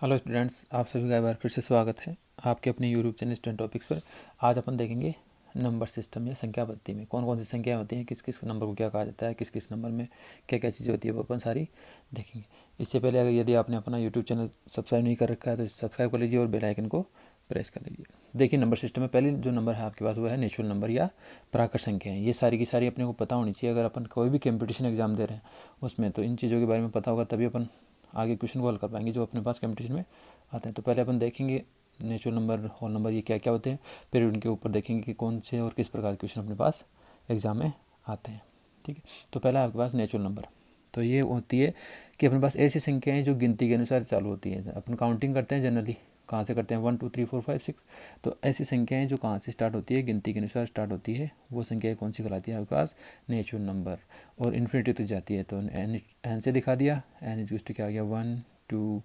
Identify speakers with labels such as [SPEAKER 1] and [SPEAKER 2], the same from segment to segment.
[SPEAKER 1] Hello students, आप सभी का एक बार फिर से स्वागत है आपके अपने यूट्यूब चैनल स्टूडेंट टॉपिक्स पर। आज अपन देखेंगे नंबर सिस्टम या संख्या पद्धति में कौन कौन सी संख्याएं होती हैं, किस किस नंबर को क्या कहा जाता है, किस किस नंबर में क्या क्या चीज़ें होती है, वो अपन सारी देखेंगे। इससे पहले अगर यदि आपने अपना यूट्यूब चैनल सब्सक्राइब नहीं कर रखा है तो सब्सक्राइब कर लीजिए और बेल आइकन को प्रेस कर लीजिए। देखिए, नंबर सिस्टम में पहले जो नंबर है आपके पास वो है नेचुरल नंबर या प्राकृत संख्या है। ये सारी की सारी अपने को पता होनी चाहिए। अगर अपन कोई भी कंपटीशन एग्जाम दे रहे हैं उसमें तो इन चीज़ों के बारे में पता होगा, तभी अपन आगे क्वेश्चन को हल कर पाएंगे जो अपने पास कंपटीशन में आते हैं। तो पहले अपन देखेंगे नेचुरल नंबर, होल नंबर, ये क्या क्या होते हैं। फिर उनके ऊपर देखेंगे कि कौन से और किस प्रकार के क्वेश्चन अपने पास एग्जाम में आते हैं। ठीक है, तो पहला आपके पास नेचुरल नंबर। तो ये होती है कि अपने पास ऐसी संख्याएं जो गिनती के अनुसार चालू होती हैं। अपन काउंटिंग करते हैं जनरली, कहाँ से करते हैं 1 2 3 4 5 6। तो ऐसी संख्याएं जो कहाँ से स्टार्ट होती है, गिनती के अनुसार स्टार्ट होती है, वो संख्याएं कौन सी कहलाती है आपके पास नेचुरल नंबर। और इन्फिनिटी तक जाती है तो एन से दिखा दिया, एन इज टू क्या आ गया 1 2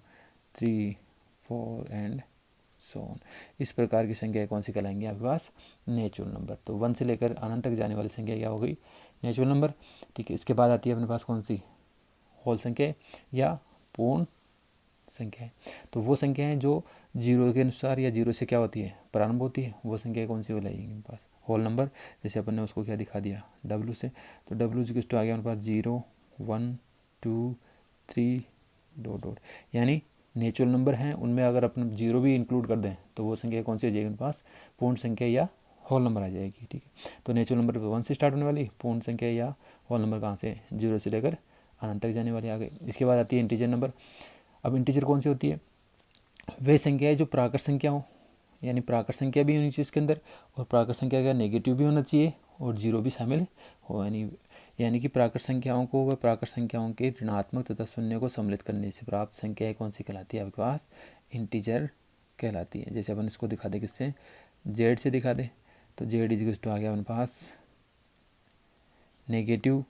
[SPEAKER 1] 3 4 एंड सो ऑन। इस प्रकार की संख्या कौन सी कहलाएंगी आपके पास नेचुरल नंबर। तो 1 से लेकर अनंत तक जाने वाली संख्या क्या हो गई नेचुरल नंबर। ठीक है, इसके बाद आती है अपने पास कौन सी होल संख्या या पूर्ण संख्या है। तो वो संख्याएं जो जीरो के अनुसार या जीरो से क्या होती है प्रारंभ होती है, वो संख्या कौन सी हो लाएगी मेरे पास होल नंबर। जैसे अपन ने उसको क्या दिखा दिया डब्ल्यू से, तो डब्ल्यू जी आ गया मेरे पास 0 1 2 3 डॉट डॉट। यानी नेचुरल नंबर हैं उनमें अगर अपन जीरो भी इंक्लूड कर दें तो वो संख्या कौन सी हो जाएगी मेरे पास पूर्ण संख्या या होल नंबर आ जाएगी। ठीक है, तो नेचुरल नंबर 1 से स्टार्ट होने वाली, पूर्ण संख्या या होल नंबर कहाँ से जीरो से लेकर अनंत तक जाने वाली आ गई। इसके बाद आती है इंटीजर नंबर। अब इंटीजर कौन सी होती है, वे संख्याएं जो प्राकृत संख्या हो, यानी प्राकृत संख्या भी होनी चाहिए उसके अंदर, और प्राकृत संख्या का नेगेटिव भी होना चाहिए और जीरो भी शामिल हो। यानी कि प्राकृत संख्याओं को व प्राकृत संख्याओं के ऋणात्मक तथा शून्य को सम्मिलित करने से प्राप्त संख्याएं कौन सी कहलाती है आपके पास इंटीजर कहलाती है। जैसे अपन इसको दिखा दे किससे जेड से दिखा दे, तो जेड इज टू आ गया अपने पास नेगेटिव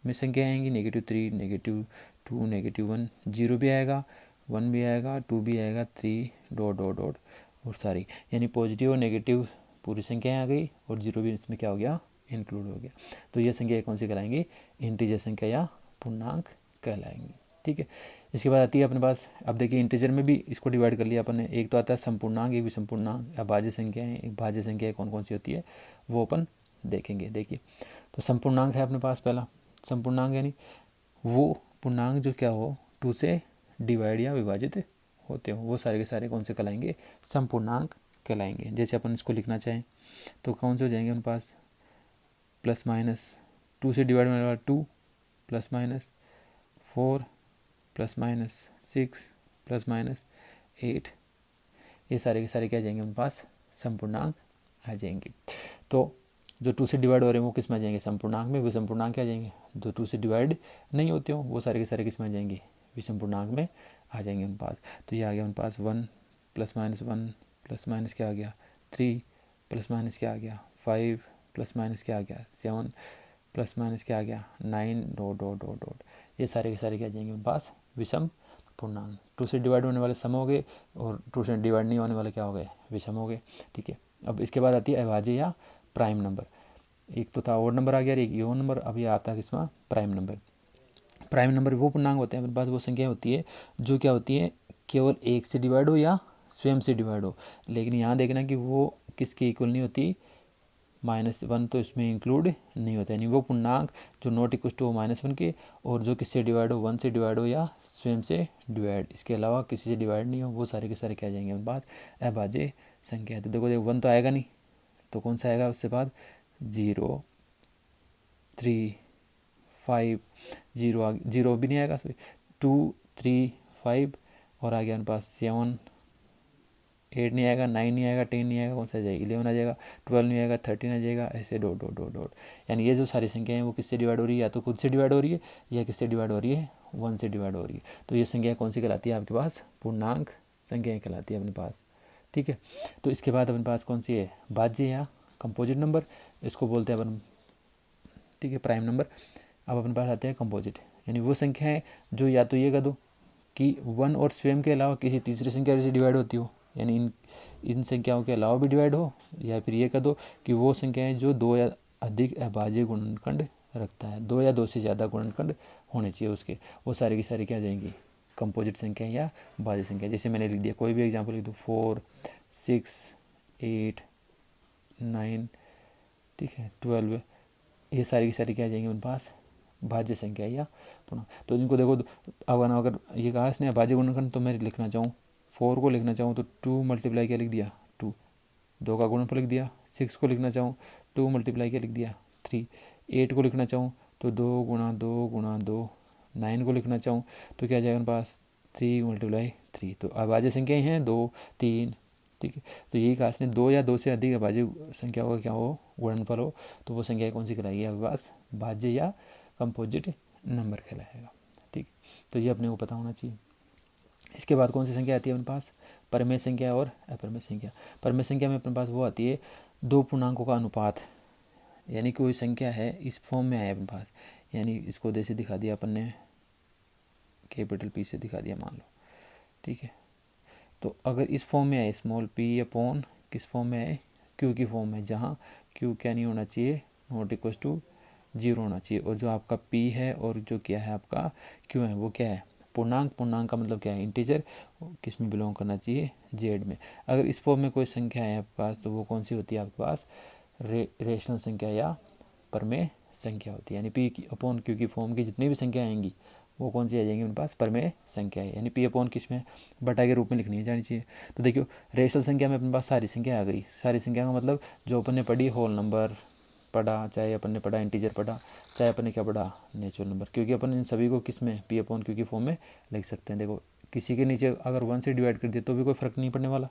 [SPEAKER 1] में संख्या आएंगी -3 -2 -1, जीरो भी आएगा, 1 भी आएगा, 2 भी आएगा, 3 डॉट डॉट डॉट और सारी, यानी पॉजिटिव और नेगेटिव पूरी संख्याएं आ गई और जीरो भी इसमें क्या हो गया इंक्लूड हो गया। तो ये संख्या कौन सी कहलाएंगी इंटीजर संख्या या पूर्णांक कहलाएंगी। ठीक है, इसके बाद आती है अपने पास, अब देखिए इंटीजर में भी इसको डिवाइड कर लिया अपन ने। एक तो आता है संपूर्णांक, एक भी संपूर्णांक, या भाज्य संख्याएं, एक भाज्य संख्या कौन कौन सी होती है वो अपन देखेंगे। देखिए, तो संपूर्णांक है अपने पास पहला संपूर्णांक, यानी वो पूर्णांक जो क्या हो 2 से डिवाइड या विभाजित होते हो, वो सारे के सारे कौन से कहलाएंगे संपूर्णांक कहलाएंगे। जैसे अपन इसको लिखना चाहें तो कौन से हो जाएंगे उनके पास प्लस माइनस 2 से डिवाइड होने वाला 2 plus minus 4 plus minus 6 plus minus 8, ये सारे के सारे क्या आ जाएंगे उनके पास संपूर्णांक आ जाएंगे। तो जो 2 से डिवाइड हो रहे हैं वो किस में आ जाएंगे संपूर्णांक में, विषम क्या आ जाएंगे। जो 2 से डिवाइड नहीं होते हो वो सारे के सारे किस में आ जाएंगे विषम पूर्णांक में आ जाएंगे उनके पास। तो ये आ गया उनके पास 1 प्लस माइनस 1 प्लस माइनस क्या आ गया 3 प्लस माइनस क्या आ गया 5 प्लस माइनस क्या आ गया 7 प्लस माइनस क्या आ गया 9 डॉट डॉट डॉट डॉट। ये सारे के सारे क्या आ जाएंगे उनके पास विषम पूर्णांक। 2 से डिवाइड होने वाले सम हो गए और 2 से डिवाइड नहीं होने वाले क्या हो गए विषम हो गए। ठीक है, अब इसके बाद आती है अभाज्य या प्राइम नंबर। एक तो था ओड नंबर आ गया, एक इवन नंबर, अभी आता है किसमें प्राइम नंबर। प्राइम नंबर वो पूर्णांक होते हैं मेरे पास, वो संख्या होती है जो क्या होती है केवल एक से डिवाइड हो या स्वयं से डिवाइड हो। लेकिन यहाँ देखना कि वो किसके इक्वल नहीं होती, -1 तो इसमें इंक्लूड नहीं होता, यानी वो पूर्णांक जो नॉट इक्वल टू -1 के और जो किससे डिवाइड हो 1 से डिवाइड हो या स्वयं से डिवाइड, इसके अलावा किसी से डिवाइड नहीं हो, वो सारे के सारे क्या आ जाएंगे मेरे पास अभाज्य संख्या। तो देखो 1 तो आएगा नहीं, तो कौन सा आएगा उससे बाद 0 3 5 जीरो भी नहीं आएगा, सॉरी 2 3 5 और आ गया मेरे पास 7 8 नहीं आएगा, 9 नहीं आएगा, 10 नहीं आएगा, कौन सा आ जाएगा 11 आ जाएगा, 12 नहीं आएगा, 13 आ जाएगा, ऐसे डॉट डॉट डॉट डॉट। यानी ये जो सारी संख्याएं हैं वो किससे डिवाइड हो रही है, या तो खुद से डिवाइड हो रही है या किससे डिवाइड हो रही है 1 से डिवाइड हो रही है। तो ये संख्या कौन सी कहलाती है आपके पास पूर्णांक संख्याएँ कहलाती है अपने पास। ठीक है, तो इसके बाद अपने पास कौन सी है भाज्य या कंपोजिट नंबर, इसको बोलते हैं अपन। ठीक है, प्राइम नंबर। अब अपने पास आते हैं कंपोजिट, यानी वो संख्या है जो या तो ये कह दो कि 1 और स्वयं के अलावा किसी तीसरी संख्या से डिवाइड होती हो, यानी इन संख्याओं के अलावा भी डिवाइड हो, या फिर ये कह दो कि वो संख्याएं जो 2 या अधिक अभाज्य गुणनखंड रखता है, 2 या 2 से ज़्यादा गुणनखंड होने चाहिए उसके, वो सारी की सारी क्या आ जाएंगी कंपोजिट संख्या या भाज्य संख्या। जैसे मैंने लिख दिया, कोई भी एग्जांपल लिख दो, 4, 6, 8, 9, ठीक है, 12, ये सारी की सारी क्या आ जाएंगे मेरे पास, भाज्य संख्या या पूर्णांक। तो इनको देखो, अगर ये कहा इसने भाज्य गुणनखंड, तो मैं लिखना चाहूँ 4 को लिखना चाहूँ तो 2 मल्टीप्लाई क्या लिख दिया 2, 2 का गुणनफल लिख दिया। 6 को लिखना चाहूँ 2 मल्टीप्लाई क्या लिख दिया 3। 8 को लिखना चाहूँ तो 2 गुणा 2 गुणा 2। 9 को लिखना चाहूँ तो क्या जाएगा मेरे पास 3 मल्टीप्लाई 3। तो अभाज्य संख्याएँ हैं 2, 3, ठीक है। तो यही कहा इसने, 2 या 2 से अधिक अभाज्य संख्या का क्या हो, गुणनफल हो, तो वो संख्या कौन सी कहलाएगी आपके पास, भाज्य या कंपोजिट नंबर कहलाएगा, ठीक। तो ये अपने को पता होना चाहिए। इसके बाद कौन सी संख्या आती है अपने पास, परिमेय संख्या और अपरिमेय संख्या। परिमेय संख्या में अपने पास वो आती है दो पूर्णांकों का अनुपात, यानी कोई संख्या है इस फॉर्म में आया अपने पास, यानी इसको जैसे दिखा दिया अपन ने, कैपिटल पी से दिखा दिया मान लो, ठीक है। तो अगर इस फॉर्म में आए, स्मॉल पी अपॉन किस फॉर्म में आए, क्यू की फॉर्म में, जहाँ क्यू क्या नहीं होना चाहिए, नॉट इक्वल टू 0 होना चाहिए, और जो आपका पी है और जो क्या है आपका क्यू है वो क्या है, पूर्णांक। पूर्णांक का मतलब क्या है, इंटीजर, किस में बिलोंग करना चाहिए, जेड में। अगर इस फॉर्म में कोई संख्या है आपके पास तो वो कौन सी होती है आपके पास, रेशनल संख्या या परमेय संख्या होती है। यानी पी अपॉन क्यू की फॉर्म की जितनी भी संख्या आएंगी वो कौन सी आ जाएंगी मेरे पास, परमेय संख्या है। यानी पी अपॉन किस में, बटा के रूप में लिखनी है, जानी चाहिए। तो देखियो रेशनल संख्या में अपने पास सारी संख्या आ गई। सारी संख्या का मतलब जो अपन ने पढ़ी, होल नंबर पढ़ा, चाहे अपन ने पढ़ा इंटीजर पढ़ा, चाहे अपन ने क्या पढ़ा, नेचुरल नंबर, क्योंकि अपन इन सभी को किस में, पी अपॉन क्यू की फॉर्म में लिख सकते हैं। देखो किसी के नीचे अगर 1 से डिवाइड कर दिया तो भी कोई फ़र्क नहीं पड़ने वाला,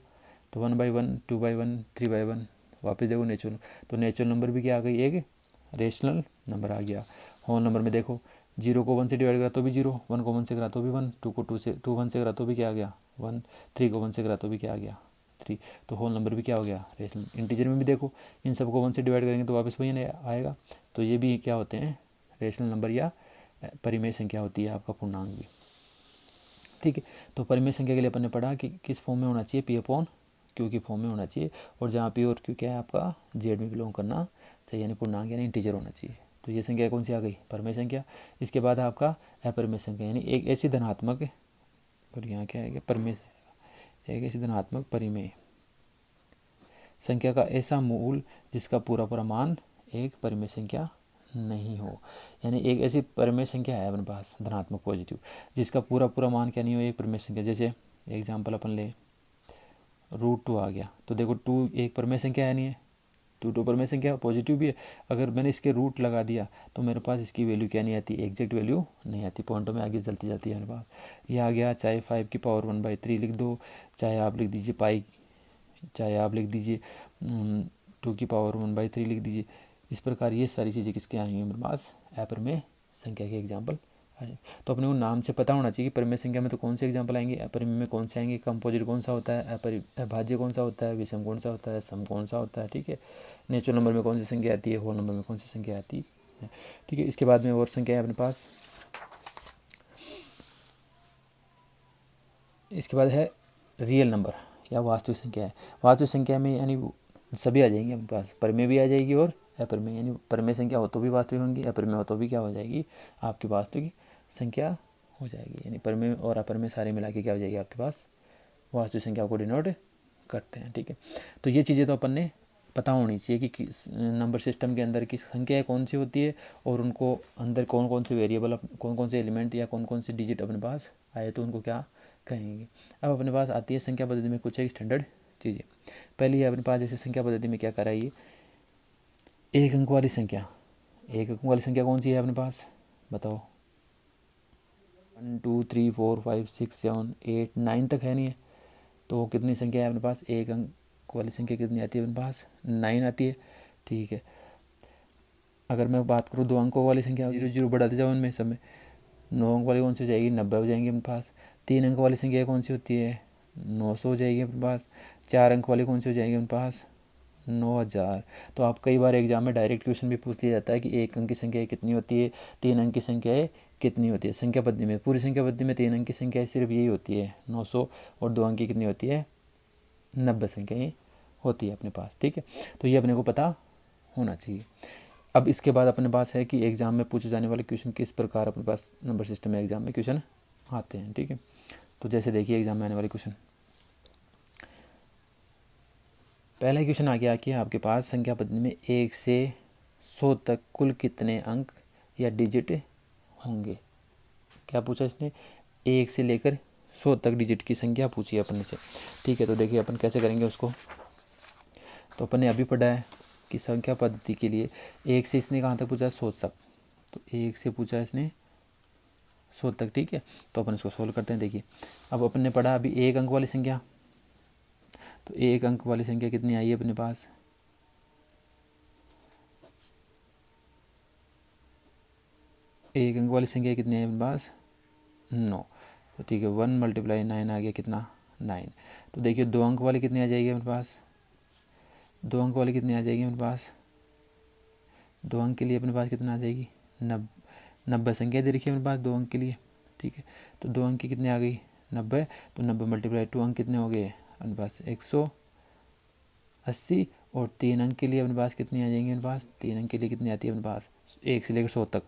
[SPEAKER 1] तो 1/1, 2/1, 3/1, वापस देखो नेचुरल, तो नेचुरल नंबर भी क्या आ गई, एक रेशनल नंबर आ गया। होल नंबर में देखो 0 को 1 से डिवाइड करा तो भी 0, 1 को 1 से करा तो भी 1, 2 को 1 से करा तो भी क्या आ गया 1, 3 को 1 से करा तो भी क्या आ गया 3। तो होल नंबर भी क्या हो गया, रेशनल। इंटीजर में भी देखो इन सबको 1 से डिवाइड करेंगे तो वापस वही आएगा, तो ये भी क्या होते हैं, रेशनल नंबर या परिमेय संख्या होती है आपका पूर्णांक भी, ठीक है। तो परिमेय संख्या के लिए अपन ने पढ़ा कि किस फॉर्म में होना चाहिए, पी अपॉन क्यू की फॉर्म में होना चाहिए, और जहाँ पी और क्यू क्या है आपका, जेड में बिलोंग करना चाहिए, यानी पूर्णांक यानी इंटीजर होना चाहिए। तो ये संख्या कौन सी आ गई, परिमेय संख्या। इसके बाद आपका अपरिमेय संख्या, यानी एक ऐसी धनात्मक, और यहाँ क्या है परिमेय, एक ऐसी धनात्मक परिमेय संख्या का ऐसा मूल जिसका पूरा पूरा मान एक परिमेय संख्या नहीं हो। यानी एक ऐसी परिमेय संख्या है अपने पास धनात्मक पॉजिटिव जिसका पूरा पूरा मान क्या नहीं हो, एक परिमेय संख्या। जैसे एग्जांपल अपन ले, √2 आ गया, तो देखो 2 एक परिमेय संख्या है नहीं है, 2 तो परिमेय संख्या पॉजिटिव भी है। अगर मैंने इसके रूट लगा दिया तो मेरे पास इसकी वैल्यू क्या नहीं आती, एग्जैक्ट वैल्यू नहीं आती, पॉइंटों में आगे चलती जाती है मेरे पास। ये आ गया, चाहे 5 की पावर 1/3 लिख दो, चाहे आप लिख दीजिए पाई, चाहे आप लिख दीजिए 2 की पावर 1/3 लिख दीजिए। इस प्रकार ये सारी चीज़ें किसके आएंगी मेरे पास, अपरिमेय संख्या के एग्जाम्पल आ जाए। तो अपने को नाम से पता होना चाहिए कि परिमेय संख्या में तो कौन से एग्जाम्पल आएंगे, अपरिमेय में कौन से आएंगे, कंपोजिट कौन सा होता है, अभाज्य कौन सा होता है, विषम कौन सा होता है, सम कौन सा होता है, ठीक है। नेचुरल नंबर में कौन सी संख्या आती है, होल नंबर में कौन सी संख्या आती है, ठीक है। इसके बाद में और संख्या है अपने पास, इसके बाद है रियल नंबर या वास्तविक संख्या है। वास्तविक संख्या में यानी सभी आ जाएंगे अपने पास, परिमेय भी आ जाएगी और अपरिमेय, यानी परिमेय संख्या हो तो भी वास्तविक होंगी, अपरिमेय हो तो भी क्या हो जाएगी आपकी वास्तविक संख्या हो जाएगी। यानी परिमेय और अपरिमेय सारे मिला के क्या हो जाएगी आपके पास, वास्तविक संख्या को डिनोट करते हैं, ठीक है। तो ये चीज़ें तो अपन ने पता होनी चाहिए कि नंबर सिस्टम के अंदर की संख्याएँ कौन सी होती है और उनको अंदर कौन कौन से वेरिएबल, कौन कौन से एलिमेंट या कौन कौन से डिजिट अपने पास आए तो उनको क्या कहेंगे। अब अपने पास आती है संख्या पद्धति में कुछ एक स्टैंडर्ड चीज़ें। पहली है अपने पास, जैसे संख्या पद्धति में क्या कराइए, एक अंक वाली संख्या। एक अंक वाली संख्या कौन सी है अपने पास, बताओ, 1 2 3 4 5 6 7 8 9 तक है नहीं है, तो कितनी संख्या है अपने पास, एक अंक वाली संख्या कितनी आती है अपने पास, 9 आती है, ठीक है। अगर मैं बात करूँ 2 अंकों वाली संख्या, 0 0 बढ़ाते जाओ इनमें सब में, 9 अंक वाली कौन सी हो जाएगी, 90 हो जाएंगी अपने पास। 3 अंक वाली संख्या कौन सी होती है, 900 हो जाएगी अपने पास। 4 अंक वाली कौन सी हो जाएगी अपने पास, 9000। तो आप कई बार एग्जाम में डायरेक्ट क्वेश्चन भी पूछ लिया जाता है कि एक अंक की संख्या कितनी होती है, 3 अंक की संख्या कितनी होती है। संख्या पद्धति में, पूरी संख्या पद्धति में 3 अंक की संख्या सिर्फ यही होती है 900, और 2 अंक की कितनी होती है, 90 संख्याएँ होती है अपने पास, ठीक है। तो ये अपने को पता होना चाहिए। अब इसके बाद अपने पास है कि एग्ज़ाम में पूछे जाने वाले क्वेश्चन किस प्रकार अपने पास नंबर सिस्टम में एग्ज़ाम में क्वेश्चन आते हैं, ठीक है। तो जैसे देखिए एग्जाम में आने वाले क्वेश्चन, पहला क्वेश्चन आ गया कि आपके पास संख्या पद्धति में 1 से 100 तक कुल कितने अंक या डिजिट होंगे। क्या पूछा इसने, 1 से लेकर 100 तक डिजिट की संख्या पूछी है अपन से। ठीक है, तो देखिए अपन कैसे करेंगे उसको। तो अपन ने अभी पढ़ा है कि संख्या पद्धति के लिए 1 से इसने कहाँ तक पूछा है, 100 तक। तो 1 से पूछा है इसने 100 तक। ठीक है, तो अपन इसको सोल्व करते हैं। देखिए अब अपन ने पढ़ा अभी 1 अंक वाली संख्या, तो 1 अंक वाली संख्या कितनी आई है अपने पास, एक अंक वाली संख्या कितनी है अपने पास, 9। तो ठीक है, 1 × 9 आ गया कितना, 9। तो देखिए 2 अंक वाली कितनी आ जाएगी अपने पास, 2 अंक वाली कितनी आ जाएगी अपने पास, 2 अंक के लिए अपने पास कितना आ जाएगी, 90 संख्या दे रखी है अपने पास 2 अंक के लिए। ठीक है, तो 2 अंक की कितनी आ गई, 90। तो 90 × 2 अंक कितने हो गए अपने पास, 180। और 3 अंक के लिए अपने पास कितनी आ जाएंगी अपने पास, 3 अंक के लिए कितनी आती है अपने पास, 1 से लेकर 100 तक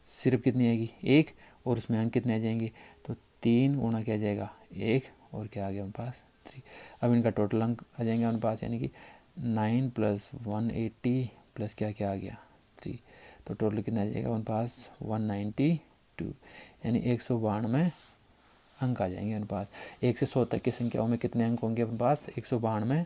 [SPEAKER 1] सिर्फ कितनी आएगी, 1। और उसमें अंक कितने आ जाएंगे, तो 3 गुणा क्या आ जाएगा, 1। और क्या आ गया अपने पास, 3। अब इनका टोटल अंक आ जाएंगे अपने पास, यानी कि 9 + 180 प्लस क्या क्या आ गया, 3। तो टोटल कितना आ जाएगा अपने पास, 192, यानी 192 अंक आ जाएंगे अपने पास। 1 से 100 तक की संख्याओं में कितने अंक होंगे अपने पास, 192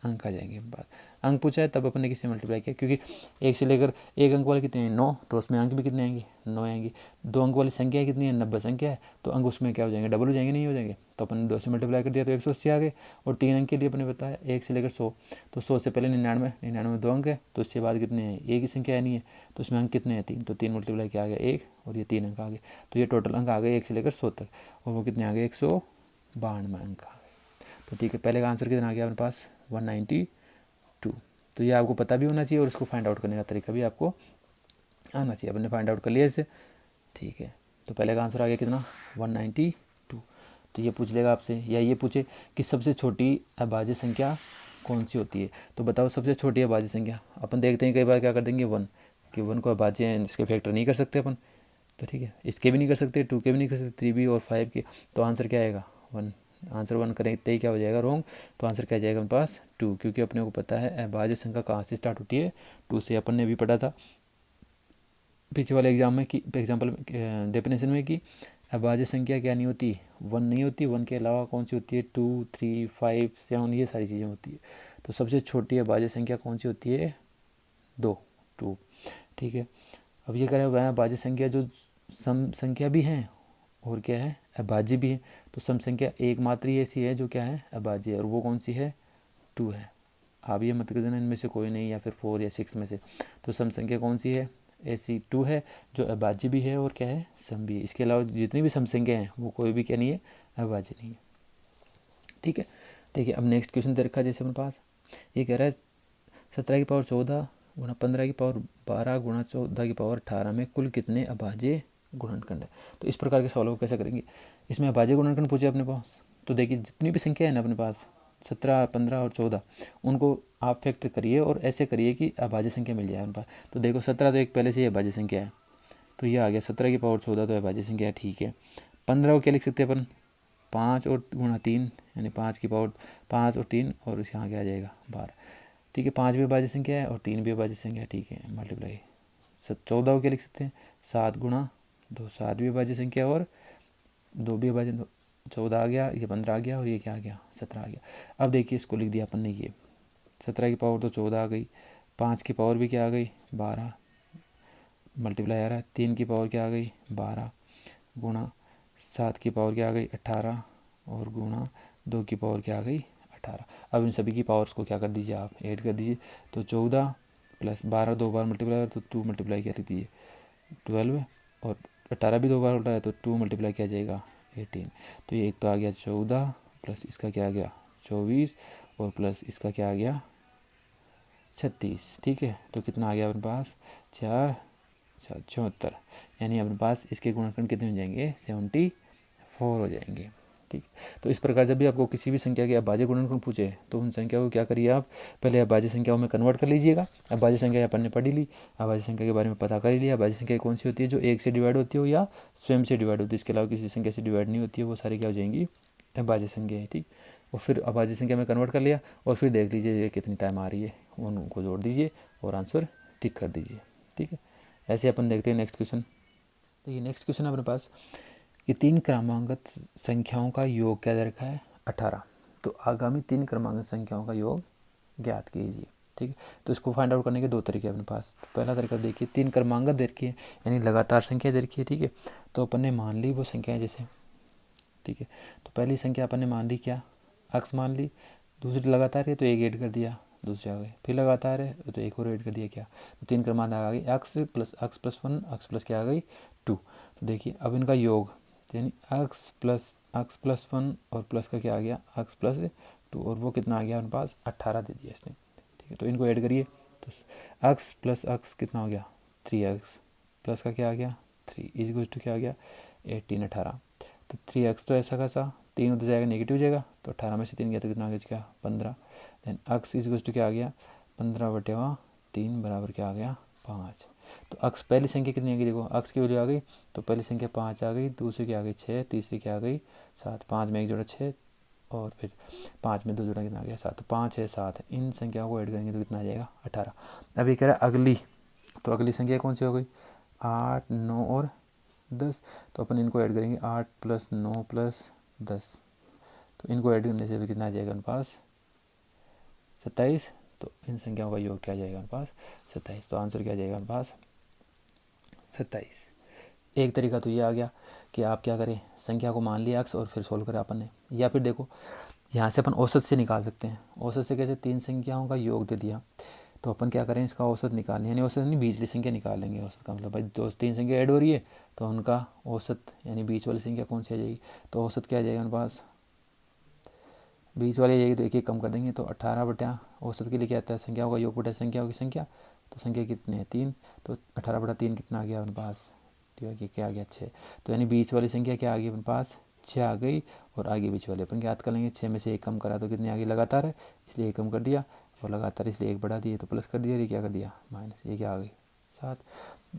[SPEAKER 1] अंक आ जाएंगे अपने पास। अंक पूछा है तब अपन ने किससे मल्टीप्लाई किया, क्योंकि 1 से लेकर 1 अंक वाले कितने हैं, 9, तो उसमें अंक भी कितने आएंगे, 9 आएंगे। 2 अंक वाली संख्या कितनी है, 90 संख्या है, तो अंक उसमें क्या हो जाएंगे, डबल हो जाएंगे, नहीं हो जाएंगे। तो अपन ने 2 से मल्टीप्लाई कर दिया तो 180 आ गए। और 3 अंक के लिए अपने बताया 1 से लेकर 100, तो 100 से पहले 99, 99 में 2 अंक है, तो उसके बाद कितने हैं, एक ही संख्या नहीं है, तो उसमें अंक कितने हैं, 3। तो 3 मल्टीप्लाई किया आ गया 1, और ये 3 अंक आ गए। तो ये टोटल अंक आ गए 1 से लेकर 100 तक, और वो कितने आ गए, 192 अंक आ गए। तो ठीक है, पहले का आंसर कितना आ गया अपने पास, 192। तो ये आपको पता भी होना चाहिए, और इसको फाइंड आउट करने का तरीका भी आपको आना चाहिए। अपने फाइंड आउट कर लिया इसे। ठीक है, तो पहले का आंसर आ गया कितना, 192। तो ये पूछ लेगा आपसे, या ये पूछे कि सबसे छोटी अभाज्य संख्या कौन सी होती है, तो बताओ सबसे छोटी अभाज्य संख्या। अपन देखते हैं कई बार क्या कर देंगे, 1, कि 1 को अभाज्य इसके फैक्टर नहीं कर सकते अपन, तो ठीक है, इसके भी नहीं कर सकते, 2 के भी नहीं कर सकते, 3 भी और 5 के। तो आंसर क्या आएगा, 1। आंसर 1 करें इतने ही क्या हो जाएगा, रॉन्ग। तो आंसर क्या जाएगा मेरे पास, 2, क्योंकि अपने को पता है अभाज्य संख्या कहाँ से स्टार्ट होती है, 2 से। अपन ने भी पढ़ा था पीछे वाले एग्जाम में कि एग्जाम्पल डेफिनेशन में कि अभाज्य संख्या क्या नहीं होती, 1 नहीं होती, 1 के अलावा कौन सी होती है, 2, 3, 5, 7, ये सारी चीज़ें होती है। तो सबसे छोटी अभाज्य संख्या कौन सी होती है, 2। ठीक है, अब ये करें वह अभाज्य संख्या जो सम संख्या भी हैं और क्या है, अभाज्य भी है। तो सम संख्या एकमात्र ही ऐसी है जो क्या है, अभाज्य है, और वो कौन सी है, 2 है। आप ये मत कर देना इनमें से कोई नहीं, या फिर 4 या 6 में से। तो सम संख्या कौन सी है, ऐसी 2 है जो अभाज्य भी है और क्या है, सम भी है। इसके अलावा जितनी भी सम संख्या हैं वो कोई भी क्या नहीं है, अभाज्य नहीं है। ठीक है, देखिए अब नेक्स्ट क्वेश्चन दे रखा है जैसे अपने पास, ये कह रहा है 17 की पावर 14 गुणा 15 की पावर 12 गुणा 14 की पावर 18 में कुल कितने अभाज्य गुणनखंड है। तो इस प्रकार के सवालों को कैसे करेंगे। इसमें अभाज्य गुणनखंड पूछे अपने पास, तो देखिए जितनी भी संख्या है ना अपने पास 17, 15 और 14, उनको आप फैक्टर करिए और ऐसे करिए कि अभाज्य संख्या मिल जाए अपने पास। तो देखो 17 तो एक पहले से ही अभाज्य संख्या है, तो ये आ गया 17 की पावर 14 तो अभाज्य संख्या है, ठीक है। 15 को क्या लिख सकते हैं अपन, 5 और गुणा 3, यानी 5 की पावर 5 और 3, और यहाँ क्या आ जाएगा 12। ठीक है, 5 भी अभाज्य संख्या है और 3 भी अभाज्य संख्या है, ठीक है, मल्टीप्लाई। 14 को क्या लिख सकते हैं, 7 गुणा 2, 7 भी अभाज्य संख्या और 2 भी अभाज्य, 14 आ गया, ये 15 आ गया, और ये क्या आ गया, 17 आ गया। अब देखिए इसको लिख दिया अपन ने, ये 17 की पावर तो 14 आ गई, 5 की पावर भी क्या आ गई, 12, मल्टीप्लाई आ रहा है, 3 की पावर क्या आ गई, 12, गुणा 7 की पावर क्या आ गई, 18, और गुणा 2 की पावर क्या आ गई, 18। अब इन सभी की पावर्स को क्या कर दीजिए, आप ऐड कर दीजिए। तो 14 + 12 2 बार मल्टीप्लाई, तो 2 मल्टीप्लाई क्या लिख दीजिए, 12, और 18 भी 2 बार उल्टा है, तो 2 मल्टीप्लाई क्या जाएगा, 18। तो ये एक तो आ गया 14, प्लस इसका क्या आ गया 24, और प्लस इसका क्या आ गया 36। ठीक है, तो कितना आ गया अपने पास, 4, 74, यानी अपने पास इसके गुणनखंड कितने हो जाएंगे, 74 हो जाएंगे। ठीक। तो इस प्रकार जब भी आपको किसी भी संख्या के अभाज्य गुणनखंड पूछे तो उन संख्या को क्या करिए, आप पहले अभाज्य संख्याओं में कन्वर्ट कर लीजिएगा। अभाज्य संख्या अपन ने पढ़ ही ली, अभाज्य संख्या के बारे में पता कर ही लिया। अभाज्य संख्या कौन सी होती है, जो 1 से डिवाइड होती हो या स्वयं से डिवाइड होती है, इसके अलावा किसी संख्या से डिवाइड नहीं होती है, वो सारी क्या हो जाएंगी, अभाज्य संख्या है। ठीक। और फिर अभाज्य संख्या में कन्वर्ट कर लिया और फिर देख लीजिए ये कितनी टाइम आ रही है, उनको जोड़ दीजिए और आंसर टिक कर दीजिए। ठीक है, ऐसे अपन देखते हैं नेक्स्ट क्वेश्चन। तो ये नेक्स्ट क्वेश्चन है अपने पास कि 3 क्रमांकित संख्याओं का योग क्या दे रखा है, 18। तो आगामी 3 क्रमांकित संख्याओं का योग ज्ञात कीजिए। ठीक है, तो इसको फाइंड आउट करने के 2 तरीके अपने पास। पहला तरीका देखिए, 3 क्रमांकित दे रखी है यानी लगातार संख्या दे रखी है। ठीक है, तो अपन ने मान ली वो संख्याएं जैसे, ठीक है, तो पहली संख्या अपन ने मान ली क्या, अक्स मान ली। दूसरी लगातार है तो एक ऐड कर दिया, दूसरी आ गई। फिर लगातार है तो एक और ऐड कर दिया क्या, तो 3 क्रमांक आ गई, अक्स प्लस 1 अक्स प्लस क्या आ गई 2। तो देखिए अब इनका योग यानी अक्स प्लस 1 और प्लस का क्या आ गया, अक्स प्लस 2, और वो कितना आ गया अपने पास 18 दे दिया इसने। ठीक है, तो इनको ऐड करिए तो अक्स प्लस अक्स कितना हो गया 3x प्लस का क्या आ गया 3 इज टू क्या आ गया 18 18। तो 3x तो ऐसा कैसा 3 उधर जाएगा नेगेटिव हो जाएगा, तो 18 में से 3 गया तो कितना आ गया क्या 15। देन अक्स इज टू क्या आ गया 15/3 बराबर क्या आ गया 5। तो अक्स पहली संख्या कितनी आ गई, देखो अक्स की वैल्यू आ गई, तो पहली संख्या 5 आ गई, दूसरी की आ गई 6, तीसरी की आ गई 7। 5 में 1 जोड़ा 6 और फिर 5 में 2 जोड़ा कितना आ गया 7। तो 5 है 7, इन संख्याओं को ऐड करेंगे तो कितना आ जाएगा 18। अब ये कह रहा है अगली, तो अगली संख्या कौन सी हो गई 8 9 और 10। तो अपन इनको ऐड करेंगे 8 + 9 + 10, तो इनको ऐड करने से भी कितना आ जाएगा हमारे पास 27। तो इन संख्याओं का योग क्या आ जाएगा हमारे पास 27। तो आंसर क्या आ जाएगा हमारे पास 27। एक तरीका तो ये आ गया कि आप क्या करें, संख्या को मान लिया अक्स और फिर सोल्व करा अपन ने। या फिर देखो यहाँ से अपन औसत से निकाल सकते हैं। औसत से कैसे, 3 संख्याओं का योग दे दिया तो अपन क्या करें, इसका औसत निकालें, यानी औसत नहीं बीच वाली संख्या निकाल लेंगे। औसत का मतलब भाई 3 संख्या ऐड हो रही है तो उनका औसत यानी बीच वाली संख्या कौन सी आ जाएगी, तो औसत क्या आ जाएगा हमारे पास, बीच वाले जाएगी तो एक कम कर देंगे, तो 18 बटा औसत के लिए क्या आता है संख्याओं का योग बटा संख्याओं की संख्या। तो संख्या कितनी है 3, तो 18/3 कितना आ गया अपने पास, ठीक है क्या आ गया 6। तो यानी बीच वाली संख्या क्या आ गई अपने पास 6 आ गई, और आगे बीच वाले अपन याद कर लेंगे 6 में से 1 कम करा तो कितनी आ गई लगातार है इसलिए 1 कम कर दिया, और लगातार इसलिए 1 बढ़ा दिए तो प्लस कर दिया, ये क्या कर दिया माइनस, ये क्या आ गई 7।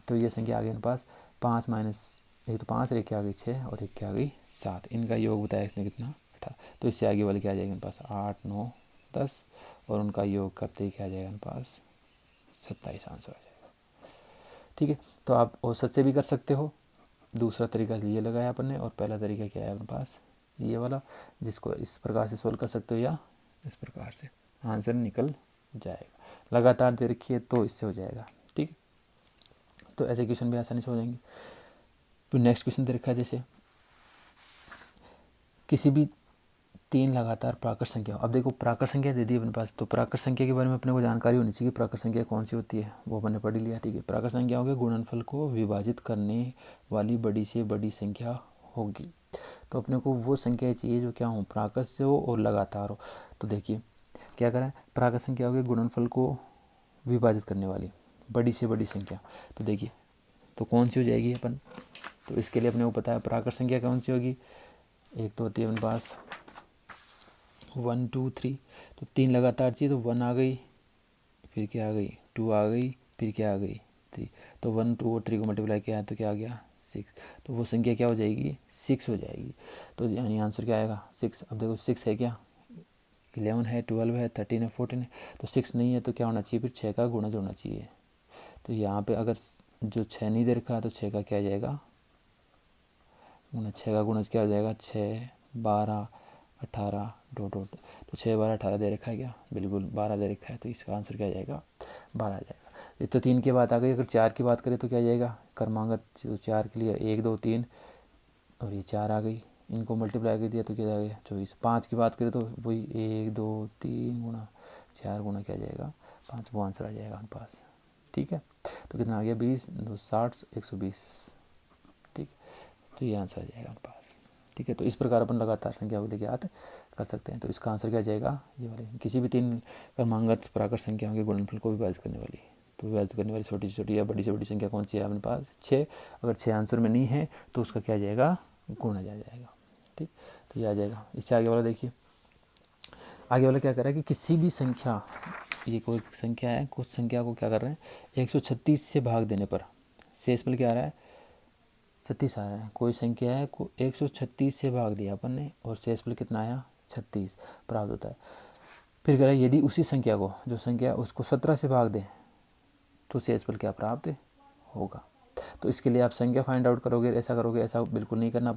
[SPEAKER 1] तो ये संख्या आ गई अपने पास 5 माइनस एक तो 5 एक क्या आ गई 6 और एक क्या आ गई 7। इनका योग बताया इसने कितना 18। तो इससे आगे वाले क्या आ जाएगा मेरे पास 8 9 10, और उनका योग करते ही क्या आ जाएगा मेरे पास 27 आंसर आ जाएगा। ठीक है, तो आप औसत से भी कर सकते हो, दूसरा तरीका ये लगाया अपन ने, और पहला तरीका क्या है अपने पास ये वाला, जिसको इस प्रकार से सोल्व कर सकते हो या इस प्रकार से, आंसर निकल जाएगा। लगातार दे रखी है तो इससे हो जाएगा। ठीक, तो ऐसे क्वेश्चन भी आसानी से हो जाएंगे। फिर नेक्स्ट क्वेश्चन दे रखा है जैसे किसी भी 3 लगातार प्राकृत संख्या। अब देखो प्राकृत संख्या दे दी अपने पास, तो प्राकृत संख्या के बारे में अपने को जानकारी होनी चाहिए, प्राकृत संख्या कौन सी होती है वो अपने पढ़ लिया। ठीक है, प्राकृत संख्याओं के गुणनफल को विभाजित करने वाली बड़ी से बड़ी संख्या होगी। तो अपने को वो संख्या चाहिए जो क्या हो प्राकृत से हो और लगातार हो। तो देखिए क्या करें, प्राकृत संख्याओं के गुणनफल को विभाजित करने वाली बड़ी से बड़ी संख्या। तो देखिए तो कौन सी हो जाएगी अपन, तो इसके लिए अपने को पता है प्राकृत संख्या कौन सी होगी, एक तो होती है अपने पास 1 2 3, तो 3 लगातार चाहिए तो 1 आ गई, फिर क्या आ गई 2 आ गई, फिर क्या आ गई 3। तो 1 2 और 3 को मल्टीप्लाई किया तो क्या आ गया 6। तो वो संख्या क्या हो जाएगी 6 हो जाएगी। तो यानी आंसर क्या आएगा 6। अब देखो 6 है क्या, 11 है 12 है 13 है 14 है, तो 6 नहीं है तो क्या होना चाहिए फिर 6 का गुणज होना चाहिए। तो यहाँ पे अगर जो 6 नहीं दे रखा तो 6 का क्या आ जाएगा गुणज, 6 का गुणज क्या हो जाएगा 6 12 18 डॉट डॉट। तो 6 12 18 दे रखा है क्या, बिल्कुल 12 दे रखा है, तो इसका आंसर क्या आ जाएगा 12 आ जाएगा। ये तो 3 की बात आ गई। अगर 4 की बात करें तो क्या आ जाएगा क्रमांगत जो 4 के लिए 1 2 3 और ये 4 आ गई, इनको मल्टीप्लाई कर दिया तो क्या आ गया 24। 5 की बात करें तो वही 1 2 3 गुणा 4 गुणा क्या आ जाएगा 5, वो आंसर आ जाएगा हमारे पास। ठीक है, तो कितना आ गया 20 2 60 120। ठीक, तो ये आंसर आ जाएगा हमारे पास। ठीक है, तो इस प्रकार अपन लगातार संख्या को लेके याद कर सकते हैं। तो इसका आंसर क्या जाएगा ये वाले, किसी भी 3 क्रमांगत प्राकृत संख्याओं के गुणनफल को विभाजित करने वाली, तो विभाजित करने वाली छोटी से छोटी या बड़ी से बड़ी संख्या कौन सी है अपने पास 6। अगर 6 आंसर में नहीं है तो उसका क्या आ जाएगा गुणज आ जाएगा। ठीक, तो ये आ जाएगा। इससे आगे वाला देखिए, आगे वाला क्या कर रहा है कि किसी भी संख्या, ये कोई संख्या है, कुछ संख्या को क्या कर रहे हैं 136 से भाग देने पर शेषफल क्या आ रहा है 36 आ रहा है। कोई संख्या है को 136 से भाग दिया अपन ने और शेषफल कितना आया 36 प्राप्त होता है। फिर कह रहा है यदि उसी संख्या को, जो संख्या उसको 17 से भाग दें तो शेषफल क्या प्राप्त होगा। तो इसके लिए आप संख्या फाइंड आउट करोगे, ऐसा करोगे, ऐसा बिल्कुल नहीं करना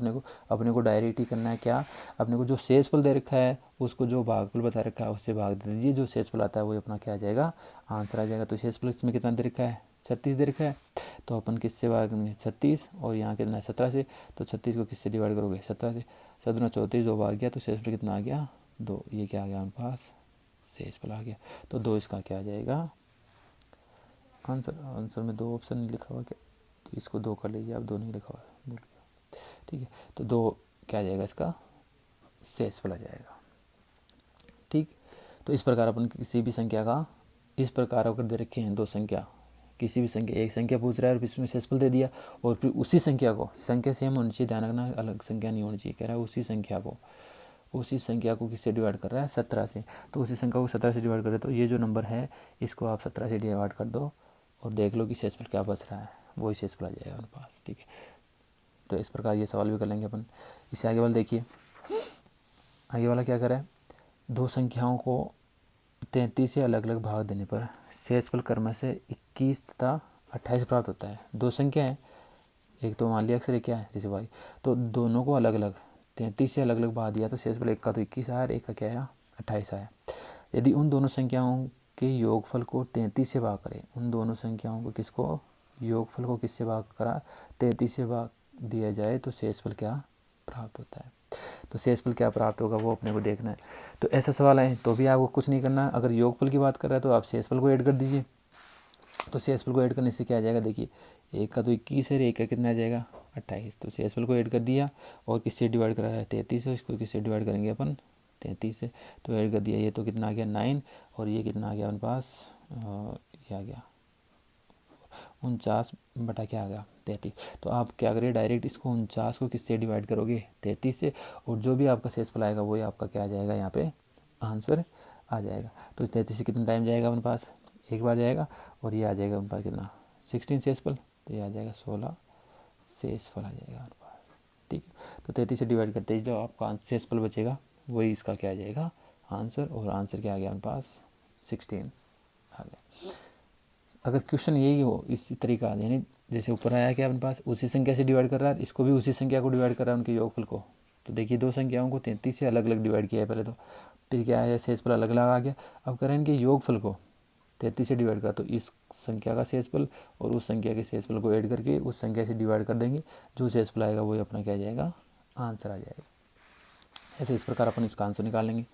[SPEAKER 1] अपने को डायरेक्ट ही करना है। क्या, अपने को जो शेषफल दे रखा है उसको जो भागफल बता रखा है उससे भाग दे दीजिए, जो शेषफल आता है वो अपना क्या आ जाएगा आंसर आ जाएगा। तो शेषफल इसमें कितना दे रखा है 36 दे रखा है, तो अपन किससे भागेंगे 36 और यहाँ कितना है 17 से, तो 36 को किससे डिवाइड करोगे 17 से, 17 34 2 भाग गया तो शेषफल कितना आ गया 2, ये क्या आ गया हमारे पास शेषफल आ गया। तो 2 इसका क्या आ जाएगा आंसर। आंसर में 2 ऑप्शन नहीं लिखा हुआ क्या, तो इसको 2 कर लीजिए आप, 2 नहीं लिखा हुआ भूल गया, ठीक है। तो 2 क्या आ जाएगा इसका शेषफल आ जाएगा, ठीक। तो इस प्रकार अपन किसी भी संख्या का, इस प्रकार अगर दे रखे हैं 2 संख्या, किसी भी संख्या, एक संख्या पूछ रहा है और इसमें शेषफल दे दिया, और फिर उसी संख्या को, संख्या सेम होनी चाहिए, ध्यान रखना अलग संख्या नहीं होनी चाहिए, कह रहा है उसी संख्या को किससे डिवाइड कर रहा है 17 से, तो उसी संख्या को 17 से डिवाइड कर रहे, तो ये जो नंबर है इसको आप 17 से डिवाइड कर दो और देख लो कि शेषफल क्या बच रहा है, वही शेषफल आ जाएगा हमारे पास, ठीक है। तो इस प्रकार ये सवाल भी कर लेंगे अपन। इससे आगे वाला देखिए, आगे वाला क्या कर रहा है 2 संख्याओं को 33 से अलग अलग भाग देने पर शेषफल क्रम से 21 तथा 28 प्राप्त होता है। 2 संख्या है, एक तो मान लिया अक्सर क्या है जैसे y, तो दोनों को अलग अलग 33 से अलग अलग भाग दिया तो शेषफल एक का तो 21 आया और एक का क्या आया 28 आया। यदि उन दोनों संख्याओं के योगफल को 33 से भाग करें, उन दोनों संख्याओं को किसको, योगफल को किससे भाग करा 33 से भाग दिया जाए तो शेषफल क्या प्राप्त होता है। तो शेषफल क्या प्राप्त होगा वो अपने को देखना है। तो ऐसा सवाल है तो भी आपको कुछ नहीं करना, अगर योगफल की बात कर रहा है तो आप शेषफल को ऐड कर दीजिए। तो शेषफल को ऐड करने से क्या आ जाएगा, देखिए एक का तो 21 है, एक का कितना आ जाएगा 28, तो शेषफल को ऐड कर दिया और किससे डिवाइड करा है 33 है, इसको किससे डिवाइड करेंगे अपन 33 से, तो ऐड कर दिया, ये तो कितना आ गया 9 और ये कितना आ गया अपने पास ये आ गया 49 बटा क्या आ गया 33। तो आप क्या करिए डायरेक्ट इसको 49 को किससे डिवाइड करोगे 33 से, और जो भी आपका शेषफल आएगा वही आपका क्या आ जाएगा यहाँ पे आंसर आ जाएगा। तो 33 से कितना टाइम जाएगा अपने पास, एक बार जाएगा, और ये आ जाएगा अपने पास कितना 16 शेषफल, तो ये आ जाएगा 16 शेषफल आ जाएगा अपने पास, ठीक है। तो 33 से डिवाइड करते ही जो आपका शेषफल बचेगा वही इसका क्या आ जाएगा आंसर, और आंसर क्या आ गया अपने पास 16 आ गया। अगर क्वेश्चन यही हो इसी तरीका, यानी जैसे ऊपर आया कि अपने पास उसी संख्या से डिवाइड कर रहा है, इसको भी उसी संख्या को डिवाइड कर रहा है उनके योगफल को, तो देखिए 2 संख्याओं को 33 से अलग अलग डिवाइड किया है पहले तो, फिर क्या है शेषफल अलग अलग आ गया। अब करें इनके योगफल को 33 से डिवाइड करा, तो इस संख्या का शेषफल और उस संख्या के शेषफल को ऐड करके उस संख्या से डिवाइड कर देंगे, जो शेषफल आएगा वही अपना क्या आ जाएगा आंसर आ जाएगा। ऐसे इस प्रकार अपन इसका आंसर निकालेंगे।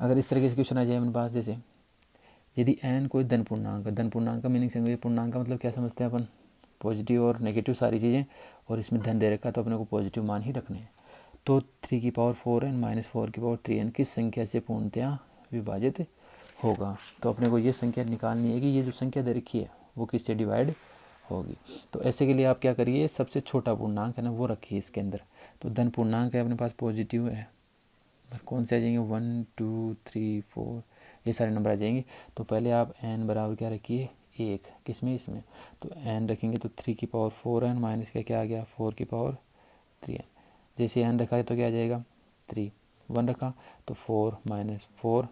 [SPEAKER 1] अगर इस तरीके से क्वेश्चन आ जाए अपने पास, जैसे यदि n कोई धन पूर्णांक, धन पूर्णांक का मीनिंग समझिए, पूर्णांक का मतलब क्या समझते हैं अपन पॉजिटिव और नेगेटिव सारी चीज़ें, और इसमें धन दे रखा है तो अपने को पॉजिटिव मान ही रखने हैं। तो 3 की पावर 4n माइनस 4 की पावर 3n किस संख्या से पूर्णतया विभाजित होगा। तो अपने को ये संख्या निकालनी है कि ये जो संख्या दे रखी है वो किससे डिवाइड होगी। तो ऐसे के लिए आप क्या करिए, सबसे छोटा पूर्णांक है ना वो रखिए इसके अंदर। तो धन पूर्णांक है अपने पास पॉजिटिव है, कौन से आ जाएंगे 1 2 3 4 ये सारे नंबर आ जाएंगे। तो पहले आप n बराबर क्या रखिए 1, किसमें इसमें, तो n रखेंगे तो 3 की पावर 4n माइनस क्या आ गया 4 की पावर 3n। जैसे n रखा है तो क्या आ जाएगा 3, 1 रखा तो 4 माइनस 4,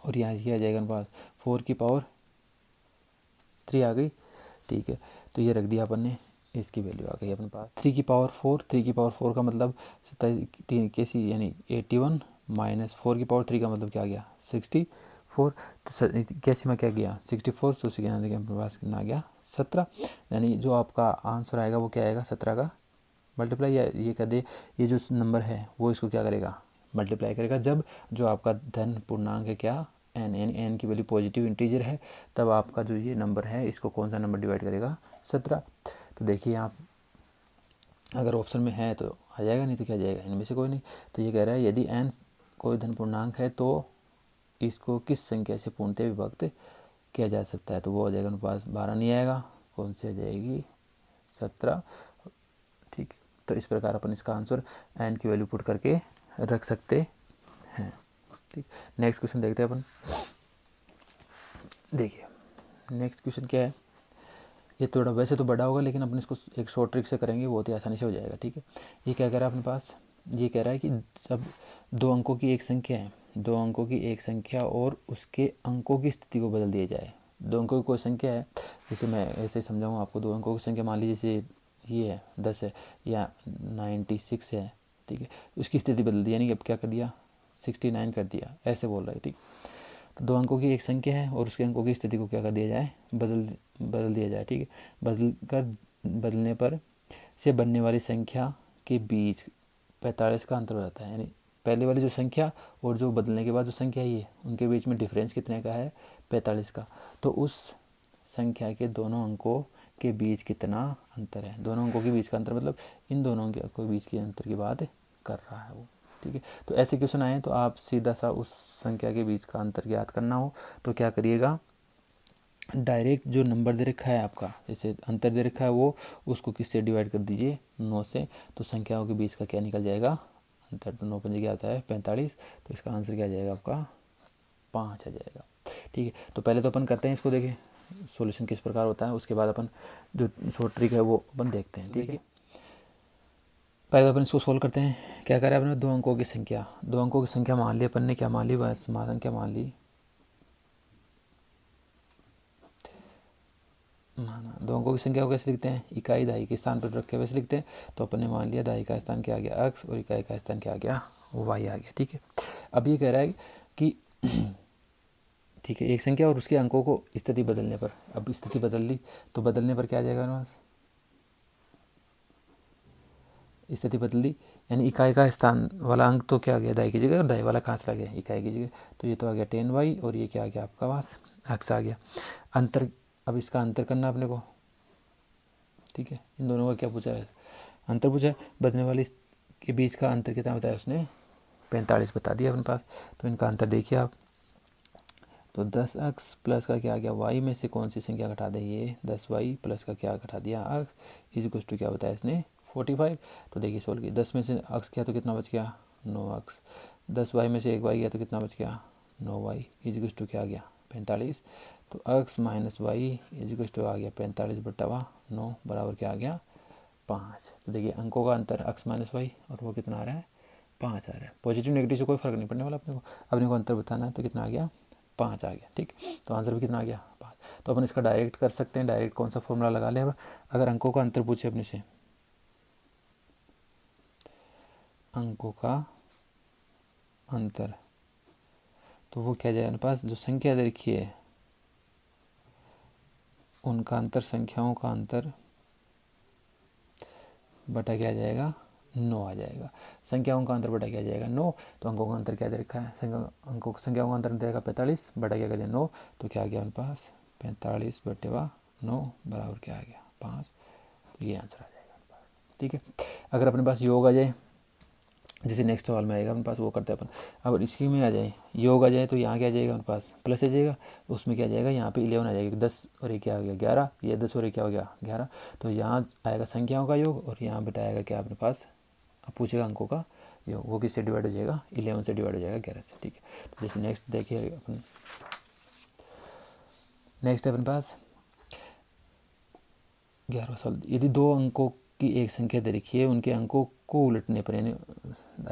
[SPEAKER 1] और यहाँ से क्या आ जाएगा हमारे पास 4 की पावर 3 आ गई, ठीक है। तो ये रख दिया अपन ने, इसकी वैल्यू आ गई अपने पास 3 की पावर 4, 3 की पावर 4 का मतलब 3 कैसी यानी 81 माइनस 4 की पावर 3 का मतलब क्या आ गया 64, तो कैसी में क्या गया 64, तो उसी के यहाँ अपने पास कितना आ गया 17, यानी जो आपका आंसर आएगा वो क्या आएगा 17 का मल्टीप्लाई, या ये कर दे ये जो नंबर है वो इसको क्या करेगा मल्टीप्लाई करेगा। जब जो आपका धन पूर्णांक है क्या n की वैल्यू पॉजिटिव इंटीजर है, तब आपका जो ये नंबर है इसको कौन सा नंबर डिवाइड करेगा 17। तो देखिए आप अगर ऑप्शन में है तो आ जाएगा, नहीं तो क्या जाएगा इनमें से कोई नहीं। तो ये कह रहा है यदि n कोई धन पूर्णांक है तो इसको किस संख्या से पूर्णतः विभक्त किया जा सकता है, तो वो हो जाएगा मेरे पास 12 नहीं आएगा, कौन सी आ जाएगी 17, ठीक। तो इस प्रकार अपन इसका आंसर n की वैल्यू पुट करके रख सकते हैं। ठीक, नेक्स्ट क्वेश्चन देखते हैं अपन। देखिए नेक्स्ट क्वेश्चन क्या है, ये थोड़ा वैसे तो बड़ा होगा लेकिन अपन इसको एक शॉर्ट ट्रिक से करेंगे, बहुत ही आसानी से हो जाएगा। ठीक है, ये क्या कह रहा है अपने पास, ये कह रहा है कि जब 2 अंकों की एक संख्या है, 2 अंकों की एक संख्या और उसके अंकों की स्थिति को बदल दिया जाए। 2 अंकों की कोई संख्या है, जैसे मैं ऐसे समझाऊँ आपको, 2 अंकों की संख्या मान लीजिए जैसे ये है 10 है या 96 है। ठीक है, उसकी स्थिति बदल दी, यानी अब क्या कर दिया 69 कर दिया, ऐसे बोल रहा है। ठीक, तो 2 अंकों की एक संख्या है और उसके अंकों की स्थिति को क्या कर दिया जाए, बदल दिया जाए। ठीक है, बदलने पर से बनने वाली संख्या के बीच 45 का अंतर हो जाता है। यानी पहले वाली जो संख्या और जो बदलने के बाद जो संख्या ये, उनके बीच में डिफरेंस कितने का है, 45 का। तो उस संख्या के दोनों अंकों के बीच कितना अंतर है, दोनों अंकों के बीच का अंतर मतलब इन दोनों अंकों के बीच के अंतर की बात कर रहा है वो। ठीक है, तो ऐसे क्वेश्चन आए तो आप सीधा सा उस संख्या के बीच का अंतर ज्ञात करना हो तो क्या करिएगा, डायरेक्ट जो नंबर दे रखा है आपका, जैसे अंतर दे रखा है वो, उसको किससे डिवाइड कर दीजिए, 9 से। तो संख्याओं के बीच का क्या निकल जाएगा अंतर, तो 9 पंजे क्या आता है 45, तो इसका आंसर क्या आ जाएगा आपका 5 आ जाएगा। ठीक है, तो पहले तो अपन करते हैं इसको, देखें सॉल्यूशन किस प्रकार होता है, उसके बाद अपन जो शॉर्ट ट्रिक है वो अपन देखते हैं। ठीक है, पहले तो अपन इसको सोल्व करते हैं। क्या करें अपने, 2 अंकों की संख्या, 2 अंकों की संख्या मान ली अपन ने, क्या मान ली, बस संख्या मान ली, माना 2 अंकों की संख्या को कैसे लिखते हैं, इकाई दहाई के स्थान पर रख के वैसे लिखते हैं। तो अपन ने मान लिया दहाई का स्थान क्या आ गया x और इकाई का स्थान क्या आ गया y आ गया। ठीक है, अब ये कह रहा है कि ठीक है, एक संख्या और उसके अंकों को स्थिति बदलने पर, अब स्थिति बदल ली तो बदलने पर क्या आ जाएगा हमारे पास, स्थिति बदल दी, यानी इकाई का स्थान वाला अंक तो क्या आ गया दहाई की जगह, और दहाई वाला कहाँ चला गया इकाई की जगह, तो ये तो आ गया 10y और ये क्या आ गया आपका पास x आ गया। अंतर, अब इसका अंतर करना अपने को। ठीक है, इन दोनों का क्या पूछा है, अंतर पूछा है, बदलने वाली के बीच का अंतर कितना बताया उसने, 45 बता दिया अपने पास। तो इनका अंतर देखिए आप, तो 10x प्लस का क्या आ गया y में से कौन सी संख्या घटा दे, ये 10y प्लस का क्या घटा दिया x इज इक्वल टू क्या बताया इसने 45। तो देखिए सोल्व किया, 10 में से x गया तो कितना बच गया 9x, 10y में से 1y गया तो कितना बच गया 9y इज इक्वल टू क्या आ गया 45। तो x minus Y is equal to आ गया 45/9 बराबर क्या आ गया 5। तो देखिए अंकों का अंतर x माइनस वाई और वो कितना आ रहा है 5 आ रहा है। पॉजिटिव नेगेटिव से कोई फर्क नहीं पड़ने वाला अपने को अंतर बताना है, तो कितना आ गया 5 आ गया। ठीक, तो आंसर भी कितना आ गया 5। तो अपन इसका डायरेक्ट कर सकते हैं, डायरेक्ट कौन सा फॉर्मूला लगा ले, अगर अंकों का अंतर पूछे अपने से, अंकों का अंतर, तो वो क्या जाएगा पास, जो संख्या दे रखी है उनका अंतर, संख्याओं का अंतर बटा क्या आ जाएगा 9 आ जाएगा। संख्याओं का अंतर बटा क्या आ जाएगा 9, तो अंकों का अंतर क्या दे रखा है, संख्याओं का अंतर देगा 45 बटा क्या कर दिया 9, तो क्या आ गया हमारे पास 45/9 बराबर क्या आ गया 5। तो ये आंसर आ जाएगा हमारे पास। ठीक है, अगर अपने पास योग आ जाए, जैसे नेक्स्ट सवाल में आएगा अपने पास, वो करते हैं अपन। अब इसी में आ जाए योग आ जाए तो यहाँ क्या आ जाएगा अपने पास प्लस आ जाएगा, उसमें क्या आ जाएगा यहाँ पे 11 आ जाएगा, 10 और एक क्या हो गया 11, ये 10 और एक क्या हो गया 11। तो यहाँ आएगा संख्याओं का योग और यहाँ बताएगा क्या अपने पास, अब पूछेगा अंकों का योग, वो किससे डिवाइड हो जाएगा 11 से डिवाइड हो जाएगा 11 से। ठीक है, तो जैसे नेक्स्ट देखिए अपन, नेक्स्ट है अपने पास 11वां सवाल, यदि 2 अंकों की एक संख्या दे रखी है, उनके अंकों को उलटने पर, यानी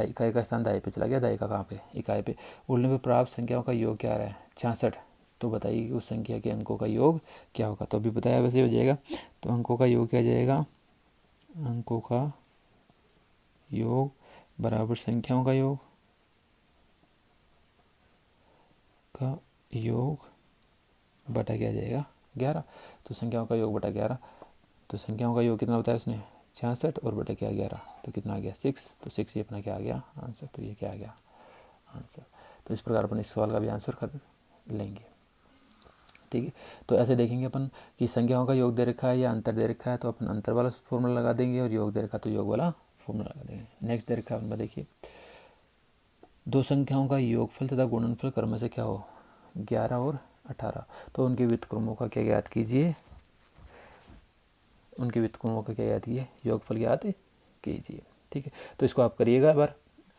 [SPEAKER 1] इकाई का स्थान दाई पे चला गया, दाई का कहाँ पे इकाई पे, उलटने पर प्राप्त संख्याओं का योग क्या आ रहा है 66। तो बताइए कि उस संख्या के अंकों का योग क्या होगा, तो अभी बताया वैसे हो जाएगा। तो अंकों का योग क्या जाएगा, अंकों का योग बराबर संख्याओं का योग बटा क्या जाएगा 11। तो संख्याओं का योग बटा 11, तो संख्याओं का योग कितना बताया उसने 66 और बटा क्या 11, तो कितना आ गया 6। तो 6 ये अपना क्या आ गया आंसर, तो ये क्या आ गया आंसर। तो इस प्रकार अपन इस सवाल का भी आंसर कर लेंगे। ठीक है, तो ऐसे देखेंगे अपन कि संख्याओं का योग दे रखा है या अंतर दे रखा है, तो अपन अंतर वाला फॉर्मूला लगा देंगे, और योग दे रखा तो योग वाला फॉर्मूला लगा देंगे। नेक्स्ट दे रखा है अपन देखिए, 2 संख्याओं का योगफल तथा गुणनफल क्रम से क्या हो 11 और 18, तो उनके व्युत्क्रमों का क्या याद कीजिए, उनके व्युत्क्रमों का क्या याद कीजिए, योगफल याद कीजिए। ठीक है, तो इसको आप करिएगा एक बार,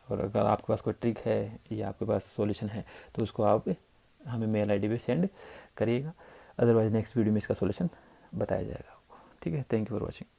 [SPEAKER 1] और अगर आपके पास कोई ट्रिक है या आपके पास सॉल्यूशन है तो उसको आप हमें मेल आईडी पे सेंड करिएगा। अदरवाइज़ नेक्स्ट वीडियो में इसका सॉल्यूशन बताया जाएगा आपको। ठीक है, थैंक यू फॉर वॉचिंग।